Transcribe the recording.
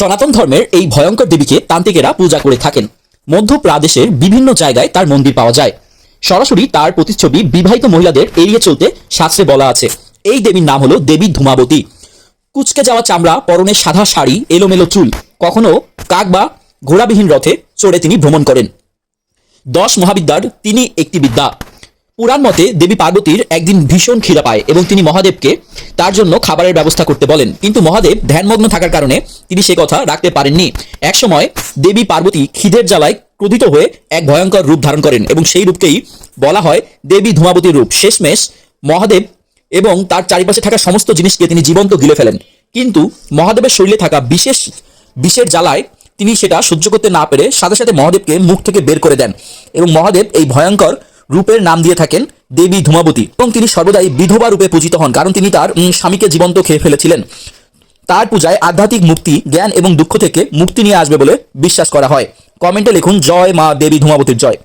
সনাতন ধর্মের এই ভয়ঙ্কর দেবীকে তান্ত্রিকেরা পূজা করে থাকেন। মধ্যপ্রদেশের বিভিন্ন জায়গায় তার মন্দির পাওয়া যায়। সরাসরি তার প্রতিচ্ছবি বিবাহিত মহিলাদের এড়িয়ে চলতে শাস্ত্রে বলা আছে। এই দেবীর নাম হলো দেবী ধূমাবতী। কুচকে যাওয়া চামড়া, পরনে সাদা শাড়ি, এলোমেলো চুল, কখনো কাক বা ঘোড়াবিহীন রথে চড়ে তিনি ভ্রমণ করেন। 10 মহাবিদ্যার তিনি একটি বিদ্যা। পুরাণ মতে দেবী পার্বতীর একদিন ভীষণ খিদা পায় এবং তিনি মহাদেবকে তার জন্য খাবারের ব্যবস্থা করতে বলেন, কিন্তু মহাদেব ধ্যানমগ্ন থাকার কারণে তিনি সে কথা রাখতে পারেননি। একসময় দেবী পার্বতী খিদের জ্বালায় ক্রোধিত হয়ে এক ভয়ঙ্কর রূপ ধারণ করেন এবং সেই রূপকেই বলা হয় দেবী ধূমাবতীর রূপ। শেষমেশ মহাদেব এবং তার চারিপাশে থাকা সমস্ত জিনিসকে তিনি জীবন্ত গিলে ফেলেন, কিন্তু মহাদেবের শরীরে থাকা বিষের জ্বালায় তিনি সেটা সহ্য করতে না পেরে সাথে সাথে মহাদেবকে মুখ থেকে বের করে দেন এবং মহাদেব এই ভয়ঙ্কর রূপের নাম দিয়ে থাকেন দেবী ধূমাবতী। এবং তিনি সর্বদাই বিধবা রূপে পূজিত হন, কারণ তিনি তার স্বামীকে জীবন্ত খেয়ে ফেলেছিলেন। তার পূজায় আধ্যাত্মিক মুক্তি, জ্ঞান এবং দুঃখ থেকে মুক্তি নিয়ে আসবে বলে বিশ্বাস করা হয়। কমেন্টে লিখুন জয় মা দেবী ধূমাবতীর জয়।